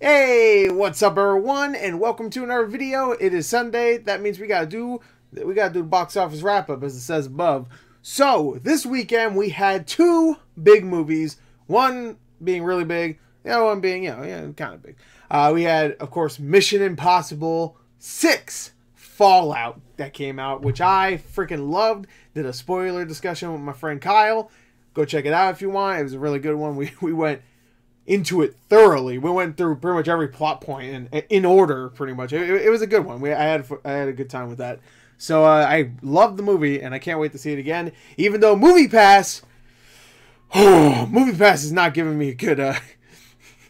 Hey, what's up everyone, and welcome to another video. It is Sunday. That means we gotta do the box office wrap up, as it says above. So this weekend we had two big movies. One being really big, the other one being kind of big. We had, of course, Mission Impossible 6 Fallout that came out, which I freaking loved. Did a spoiler discussion with my friend Kyle. Go check it out if you want. It was a really good one. We went into it thoroughly. We went through pretty much every plot point and in order, pretty much. It was a good one. I had a good time with that. So I loved the movie, and I can't wait to see it again. Even though MoviePass is not giving me a good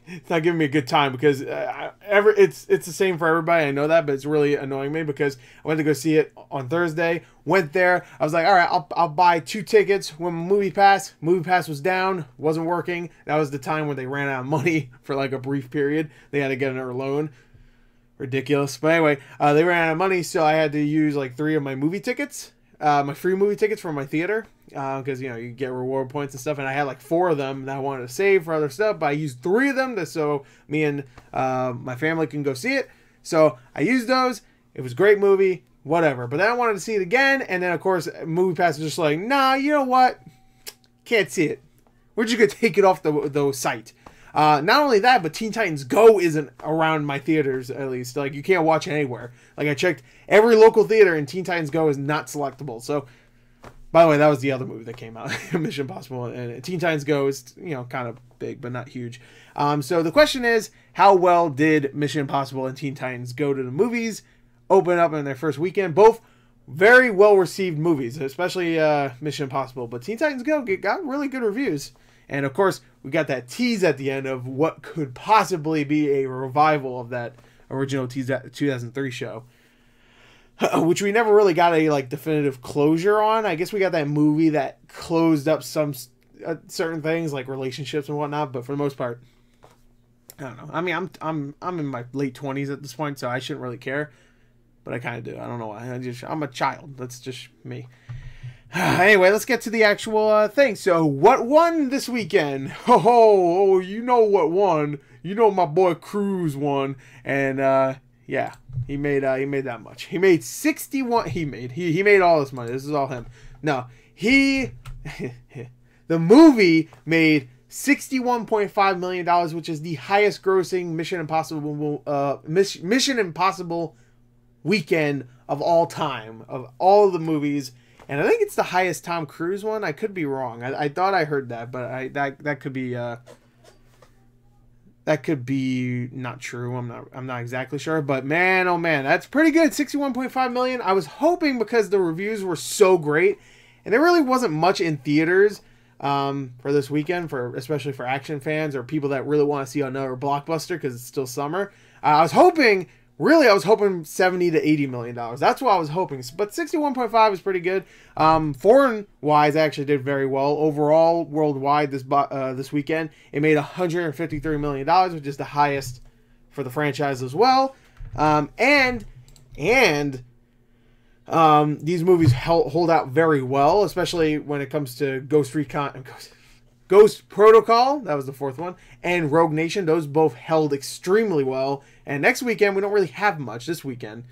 it's not giving me a good time, because it's the same for everybody. I know that, but it's really annoying me because I went to go see it on Thursday. Went there. I was like, all right, I'll buy 2 tickets when MoviePass was down, wasn't working. That was the time when they ran out of money for like a brief period. They had to get another loan. Ridiculous. But anyway, they ran out of money, so I had to use like 3 of my movie tickets. My free movie tickets from my theater, because you get reward points and stuff, and I had like 4 of them that I wanted to save for other stuff, but I used 3 of them so me and my family can go see it. So I used those. It was a great movie, whatever. But then I wanted to see it again, and then of course MoviePass was just like, nah, you know what? Can't see it. We're just gonna take it off the site. Not only that, but Teen Titans Go isn't around my theaters, at least. Like, you can't watch it anywhere. Like, I checked every local theater, and Teen Titans Go is not selectable. So, by the way, that was the other movie that came out, Mission Impossible. And Teen Titans Go is, kind of big, but not huge. So the question is, how well did Mission Impossible and Teen Titans Go to the movies open up in their first weekend? Both very well-received movies, especially Mission Impossible. But Teen Titans Go got really good reviews. And, of course, we got that tease at the end of what could possibly be a revival of that original 2003 show, which we never really got a definitive closure on. I guess we got that movie that closed up some certain things, like relationships and whatnot, but for the most part, I don't know. I mean, I'm in my late 20s at this point, so I shouldn't really care, but I kind of do. I don't know why. I'm a child. That's just me. Anyway, let's get to the actual thing. So, what won this weekend? Oh, you know what won. You know my boy Cruz won. And, yeah, he made that much. He made 61... He made all this money. This is all him. No, the movie made $61.5 million, which is the highest grossing Mission Impossible weekend of all time, of all the movies. And I think it's the highest Tom Cruise one. I could be wrong. I thought I heard that, but that could be not true. I'm not exactly sure. But man, oh man, that's pretty good. 61.5 million. I was hoping, because the reviews were so great, and there really wasn't much in theaters for this weekend, especially for action fans or people that really want to see another blockbuster because it's still summer. I was hoping 70 to 80 million dollars. That's what I was hoping. But 61.5 is pretty good. Foreign wise, actually did very well. Overall, worldwide this weekend, it made 153 million dollars, which is the highest for the franchise as well. And these movies hold out very well, especially when it comes to Ghost Protocol, that was the 4th one, and Rogue Nation. Those both held extremely well. And next weekend, we don't really have much this weekend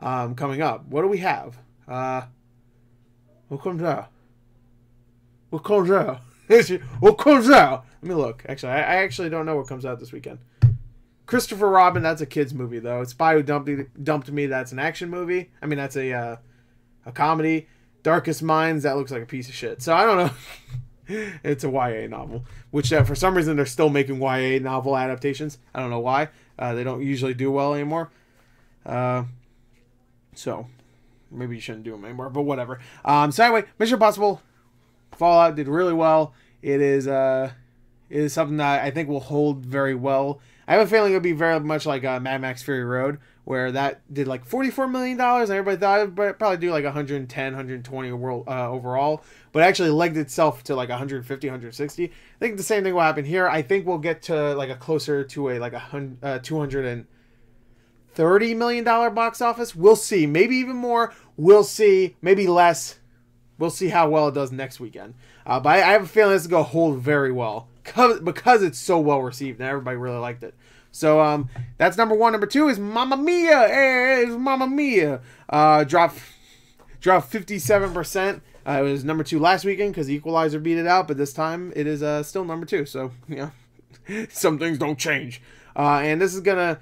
coming up. What do we have? What comes out? What comes out? What comes out? Let me look. Actually, I actually don't know what comes out this weekend. Christopher Robin, that's a kid's movie, though. Spy Who Dumped Me, that's an action movie. I mean, that's a comedy. Darkest Minds, that looks like a piece of shit. So, I don't know. It's a YA novel, which for some reason they're still making YA novel adaptations. I don't know why. They don't usually do well anymore. So maybe you shouldn't do them anymore, but whatever. So anyway, Mission Impossible Fallout did really well. It is something that I think will hold very well. I have a feeling it'll be very much like Mad Max Fury Road, where that did like $44 million, and everybody thought it would probably do like 110, 120 overall, but actually legged itself to like 150, 160. I think the same thing will happen here. I think we'll get to like a closer to a $230 million box office. We'll see. Maybe even more. We'll see. Maybe less. We'll see how well it does next weekend. But I have a feeling this is going to hold very well because it's so well received and everybody really liked it. So that's number one. Number two is Mamma Mia. Hey, it's Mamma Mia. Dropped 57%. It was number two last weekend because Equalizer beat it out, but this time it is still number two. So, yeah, some things don't change. And this is going to...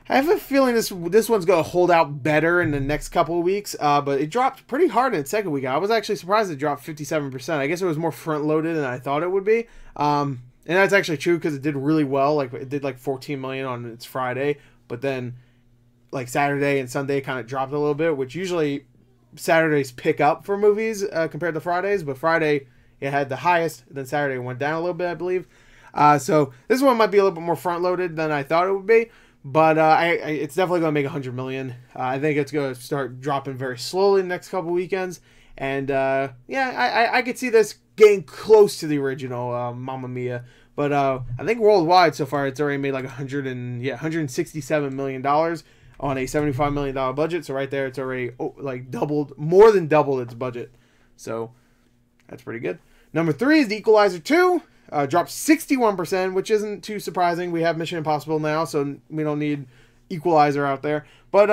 I have a feeling this one's going to hold out better in the next couple of weeks, but it dropped pretty hard in its second week. I was actually surprised it dropped 57%. I guess it was more front-loaded than I thought it would be. And that's actually true because it did really well. Like, it did like 14 million on its Friday, but then like Saturday and Sunday kind of dropped a little bit, which usually Saturdays pick up for movies compared to Fridays, but Friday it had the highest, then Saturday went down a little bit, I believe. So this one might be a little bit more front-loaded than I thought it would be. But it's definitely going to make 100 million. I think it's going to start dropping very slowly the next couple weekends. And yeah, I could see this getting close to the original Mamma Mia. But I think worldwide so far it's already made like $167 million on a $75 million budget. So right there it's already like more than doubled its budget. So that's pretty good. Number three is The Equalizer 2. Dropped 61%, which isn't too surprising. We have Mission Impossible now, so we don't need Equalizer out there. But,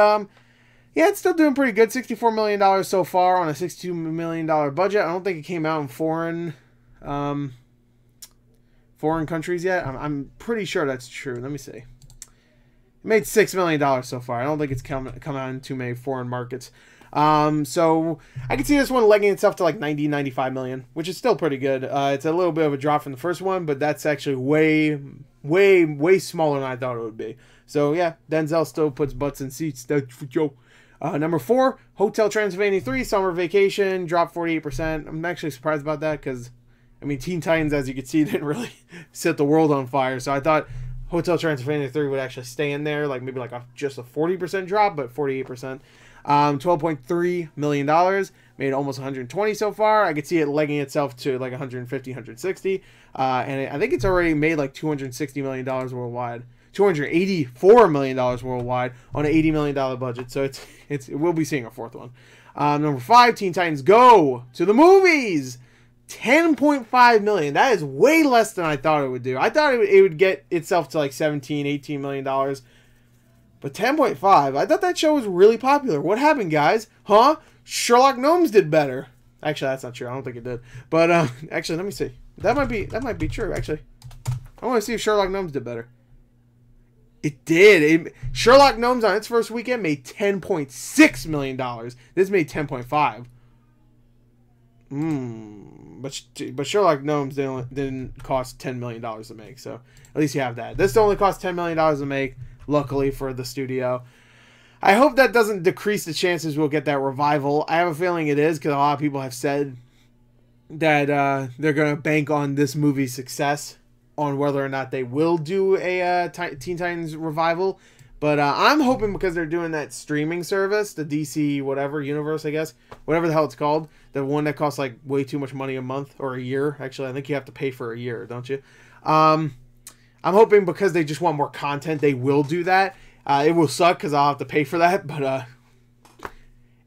yeah, it's still doing pretty good. $64 million so far on a $62 million budget. I don't think it came out in foreign countries yet. I'm pretty sure that's true. Let me see. It made $6 million so far. I don't think it's come out in too many foreign markets. So I can see this one legging itself to like 95 million, which is still pretty good. It's a little bit of a drop from the first one, but that's actually way smaller than I thought it would be. So yeah, Denzel still puts butts in seats. That's for Joe. Number four, Hotel Transylvania 3, Summer Vacation, dropped 48%. I'm actually surprised about that because, I mean, Teen Titans, as you can see, didn't really set the world on fire. So I thought Hotel Transylvania 3 would actually stay in there, like maybe like just a 40% drop, but 48%. $12.3 million, made almost 120 so far. I could see it legging itself to like 150, 160. And I think it's already made like $260 million worldwide. $284 million worldwide on an $80 million budget. So we'll be seeing a fourth one. Number five, Teen Titans Go to the movies. $10.5 million. That is way less than I thought it would do. I thought it would get itself to like $17, $18 million. But 10.5, I thought that show was really popular. What happened, guys? Huh? Sherlock Gnomes did better. Actually, that's not true. I don't think it did. But actually, let me see. That might be true. Actually, I want to see if Sherlock Gnomes did better. It did. Sherlock Gnomes on its first weekend made $10.6 million. This made 10.5. But Sherlock Gnomes didn't cost $10 million to make. So at least you have that. This only cost $10 million to make. Luckily for the studio. I hope that doesn't decrease the chances we'll get that revival. I have a feeling it is because a lot of people have said that they're going to bank on this movie's success on whether or not they will do a Teen Titans revival. But I'm hoping because they're doing that streaming service, the DC whatever universe, I guess. Whatever the hell it's called. The one that costs like way too much money a month or a year. Actually, I think you have to pay for a year, don't you? I'm hoping because they just want more content, they will do that. It will suck because I'll have to pay for that, but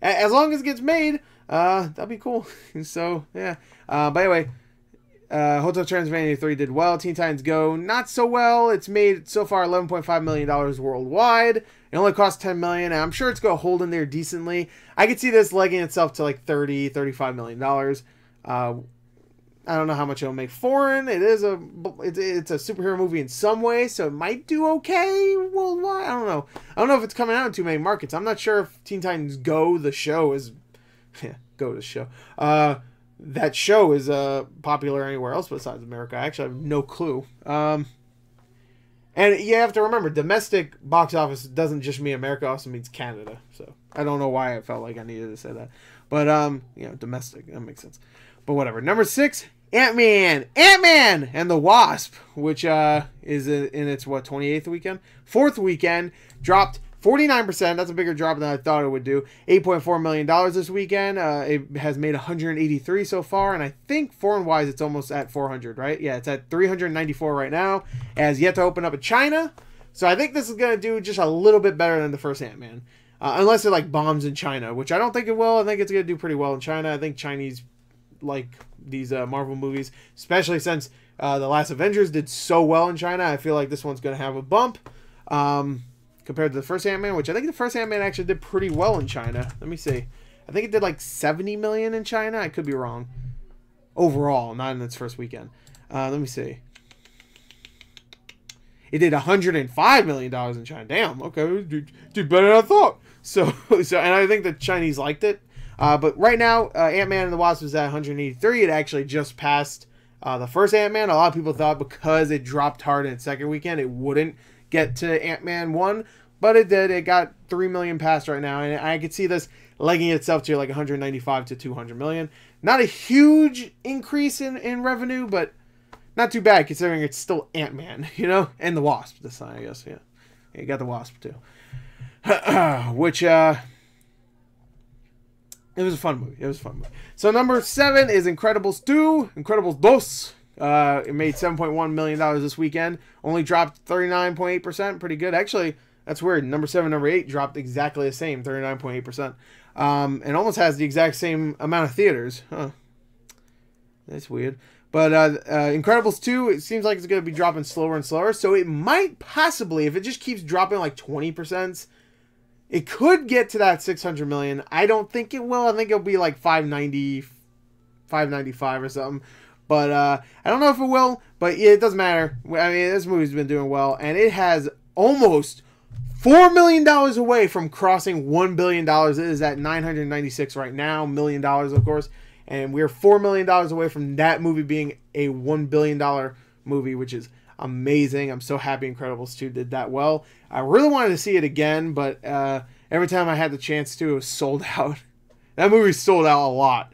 as long as it gets made, that'd be cool. So, yeah. But anyway, Hotel Transylvania 3 did well. Teen Titans Go, not so well. It's made so far $11.5 million worldwide. It only cost $10 million, and I'm sure it's going to hold in there decently. I could see this legging itself to like $35 million. I don't know how much it'll make foreign. It's a superhero movie in some way, so it might do okay worldwide. I don't know. I don't know if it's coming out in too many markets. I'm not sure if Teen Titans Go, the show, is... Yeah, Go, the show. That show is popular anywhere else besides America. I actually have no clue. And you have to remember, domestic box office doesn't just mean America, it also means Canada. So I don't know why I felt like I needed to say that. But, domestic, that makes sense. But whatever. Number 6, Ant-Man and the Wasp, which is in its, 28th weekend? 4th weekend, dropped 49%. That's a bigger drop than I thought it would do. $8.4 million this weekend. It has made 183 so far, and I think foreign-wise it's almost at 400, right? Yeah, it's at 394 right now. It has yet to open up in China, so I think this is going to do just a little bit better than the first Ant-Man. Unless it, like, bombs in China, which I don't think it will. I think it's going to do pretty well in China. I think Chinese like these Marvel movies, especially since The Last Avengers did so well in China. I feel like this one's going to have a bump compared to the first Ant-Man, which I think the first Ant-Man actually did pretty well in China. Let me see. I think it did like 70 million in China. I could be wrong. Overall, not in its first weekend. Let me see. It did $105 million in China. Damn, okay. Did better than I thought. So, and I think the Chinese liked it. But right now, Ant-Man and the Wasp is at 183. It actually just passed the first Ant-Man. A lot of people thought because it dropped hard in its second weekend, it wouldn't get to Ant-Man 1. But it did. It got 3 million passed right now. And I could see this legging itself to like 195 to 200 million. Not a huge increase in revenue, but not too bad considering it's still Ant-Man, you know? And the Wasp this time, I guess, yeah. You got the Wasp, too. Which, it was a fun movie. So number 7 is Incredibles 2. Incredibles 2. It made $7.1 million this weekend. Only dropped 39.8%. Pretty good. Actually, that's weird. Number 7, number 8 dropped exactly the same, 39.8%. And almost has the exact same amount of theaters. Huh. That's weird. But Incredibles 2, it seems like it's going to be dropping slower and slower. So it might possibly, if it just keeps dropping like 20%, it could get to that 600 million. I don't think it will. I think it'll be like 590, 595 or something. But I don't know if it will. But yeah, it doesn't matter. I mean, this movie's been doing well. And it has almost $4 million away from crossing $1 billion. It is at 996 right now. $1 million, of course. And we're $4 million away from that movie being a $1 billion movie, which is amazing. I'm so happy Incredibles 2 did that well. I really wanted to see it again, but every time I had the chance to, it was sold out. That movie sold out a lot.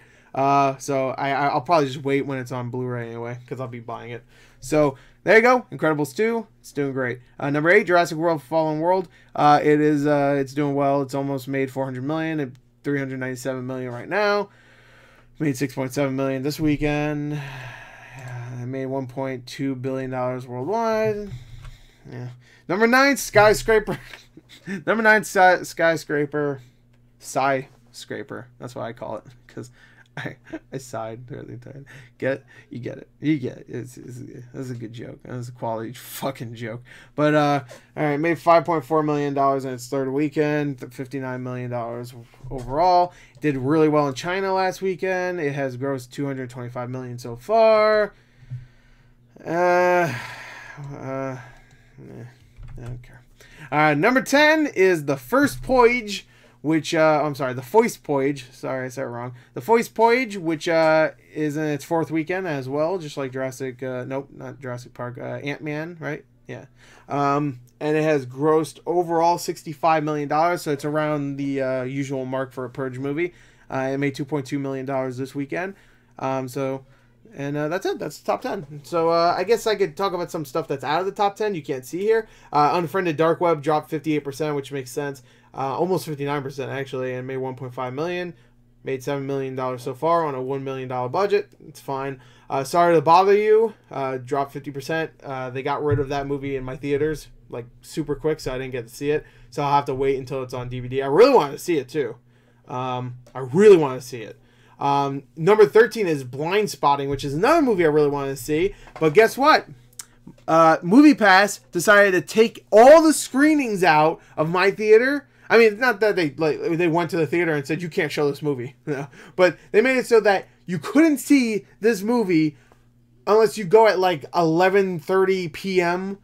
So I'll probably just wait when it's on Blu-ray anyway, because I'll be buying it. So there you go, Incredibles 2. It's doing great. Number 8, Jurassic World: Fallen World. It's doing well. It's almost made 400 million at 397 million right now. Made $6.7 million this weekend. It made $1.2 billion worldwide. Yeah. Number 9, Skyscraper. Number 9, Skyscraper. Skyscraper. That's what I call it. Because I sighed really tired. You get it. It's a good joke. That's a quality fucking joke. But all right, made $5.4 million in its third weekend. $59 million overall. It did really well in China last weekend. It has grossed $225 million so far. I don't care. Number 10 is The First Voyage, which, I'm sorry, The Foist Voyage. Sorry, I said it wrong. The Foist Voyage, which is in its fourth weekend as well, just like Jurassic, nope, not Jurassic Park, Ant-Man, right? Yeah. And it has grossed overall $65 million, so it's around the usual mark for a Purge movie. It made $2.2 million this weekend. That's it. That's the top 10. So I guess I could talk about some stuff that's out of the top 10 you can't see here. Unfriended Dark Web dropped 58%, which makes sense. Almost 59% actually, and made $1.5 million. Made $7 million so far on a $1 million budget. It's fine. Sorry to Bother You dropped 50%. They got rid of that movie in my theaters like super quick, so I didn't get to see it. So I'll have to wait until it's on DVD. I really want to see it too. I really want to see it. Number 13 is Blind Spotting, which is another movie I really want to see. But guess what? MoviePass decided to take all the screenings out of my theater. I mean, not that they went to the theater and said, you can't show this movie. But they made it so that you couldn't see this movie unless you go at like 11:30 p.m.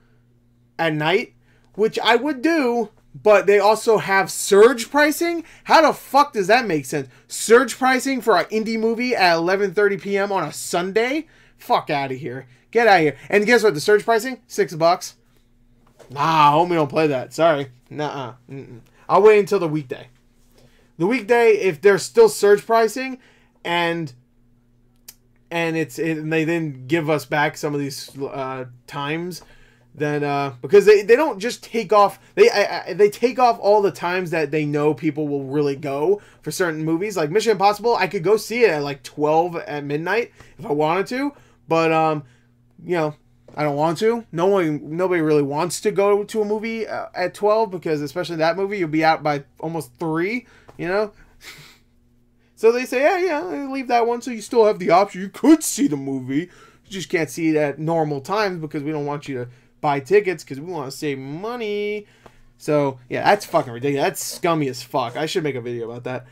at night, which I would do. But they also have surge pricing. How the fuck does that make sense? Surge pricing for an indie movie at 11:30 p.m. on a Sunday? Fuck out of here. Get out of here. And guess what? The surge pricing? $6. Nah, homie, don't play that. Sorry. Nuh-uh. I'll wait until the weekday. The weekday, if they're still surge pricing, and they then give us back some of these times, then because they don't just take off, they take off all the times that they know people will really go for certain movies. Like Mission Impossible, I could go see it at like 12 at midnight if I wanted to, but you know, I don't want to. Nobody really wants to go to a movie at 12 because especially that movie, you'll be out by almost 3, you know? So they say, yeah, leave that one so you still have the option. You could see the movie. just can't see it at normal times because we don't want you to buy tickets because we want to save money. So yeah, that's fucking ridiculous. That's scummy as fuck. I should make a video about that.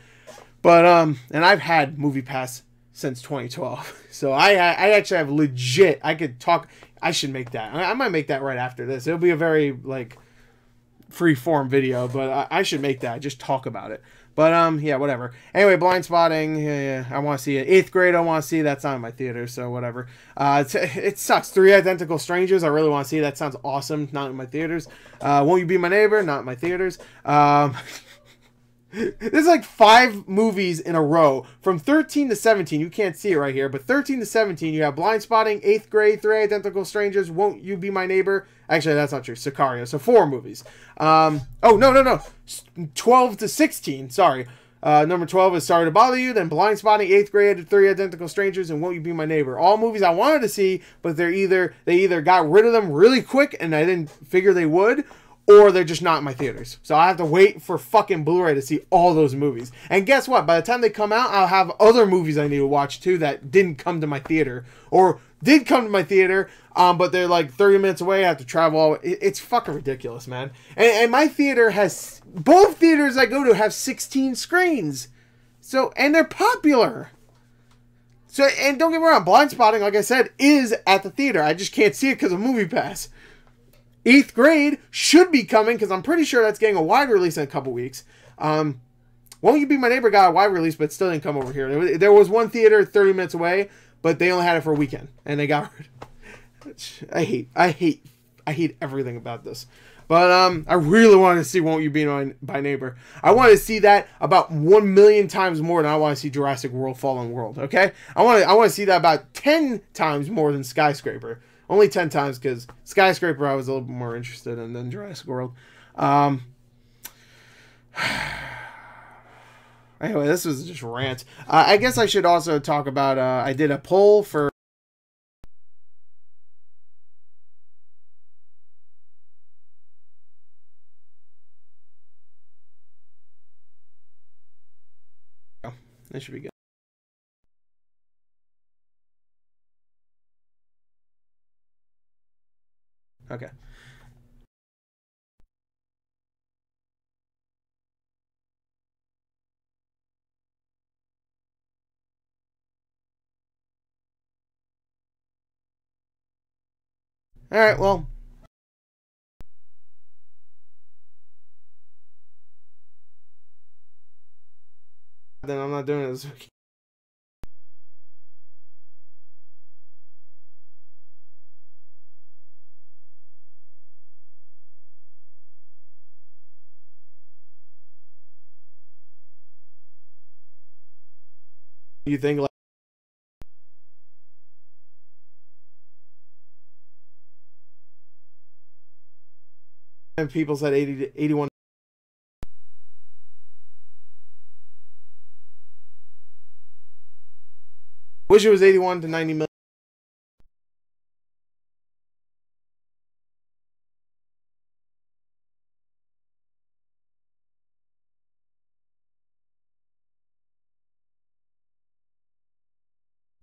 But and I've had Movie Pass since 2012, so I actually have legit. I could talk. I should make that. I might make that right after this. It'll be a very like free form video, but I should make that. Just talk about it. But yeah, whatever. Anyway, Blind Spotting. Yeah, I want to see it. 8th Grade. I want to see. That's not in my theater, so whatever. It sucks. 3 Identical Strangers. I really want to see. That sounds awesome. Not in my theaters. Won't You Be My Neighbor? Not in my theaters. There's like 5 movies in a row from 13 to 17. You can't see it right here, but 13 to 17, you have Blind Spotting, 8th Grade, 3 Identical Strangers, Won't You Be My Neighbor? Actually, that's not true. Sicario. So 4 movies. Oh, no. 12 to 16. Sorry. Number 12 is Sorry to Bother You, then Blind Spotting, 8th Grade, 3 Identical Strangers, and Won't You Be My Neighbor. All movies I wanted to see, but they either got rid of them really quick and I didn't figure they would, or they're just not in my theaters. So I have to wait for fucking Blu-ray to see all those movies. And guess what? By the time they come out, I'll have other movies I need to watch too that didn't come to my theater. Or did come to my theater, but they're like 30 minutes away. I have to travel. It's fucking ridiculous, man. And my theater has... Both theaters I go to have 16 screens. So, and they're popular. So, and don't get me wrong, Blind Spotting, like I said, is at the theater. I just can't see it because of Movie Pass. 8th Grade should be coming because I'm pretty sure that's getting a wide release in a couple weeks. Won't You Be My Neighbor got a wide release, but still didn't come over here. There was one theater 30 minutes away, but they only had it for a weekend, and they got rid of it. I hate everything about this. But I really wanted to see Won't You Be My Neighbor. I wanted to see that about 1 million times more than I want to see Jurassic World Fallen World, okay? I want to see that about 10 times more than Skyscraper. Only 10 times because Skyscraper I was a little bit more interested in than Jurassic World. Anyway, this was just rant. I guess I should also talk about, I did a poll for... Oh, this should be good. Okay. All right, well. Then I'm not doing it this week. You think like people said 80 to 81. Wish it was 81 to 90 million.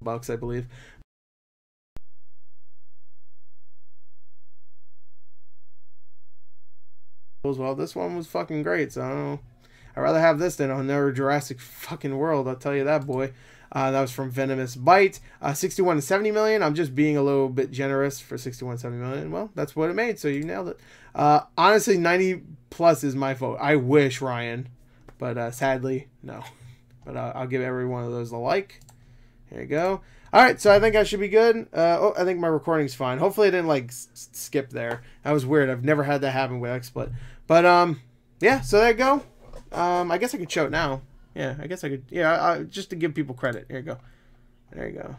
Bucks, I believe. Well, this one was fucking great, so I don't know. I'd rather have this than another Jurassic fucking World, I'll tell you that, boy. That was from Venomous Bite. 61 to 70 million. I'm just being a little bit generous for 61 to 70 million. Well, that's what it made, so you nailed it. Honestly, 90 plus is my vote. I wish, Ryan, but sadly, no. But I'll give every one of those a like. Here you go. All right, so I think I should be good. Oh, I think my recording's fine. Hopefully I didn't, like, skip there. That was weird. I've never had that happen with XSplit. But, yeah, so there you go. I guess I could show it now. Yeah, I guess I could. Yeah, just to give people credit. Here you go. There you go.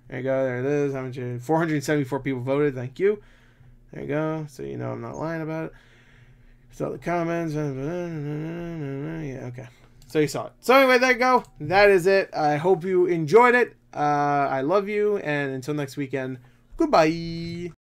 There you go. There it is. How much? 474 people voted. Thank you. There you go. So you know I'm not lying about it. So the comments. Yeah, okay. So you saw it. So anyway, there you go. That is it. I hope you enjoyed it. I love you. And until next weekend, goodbye.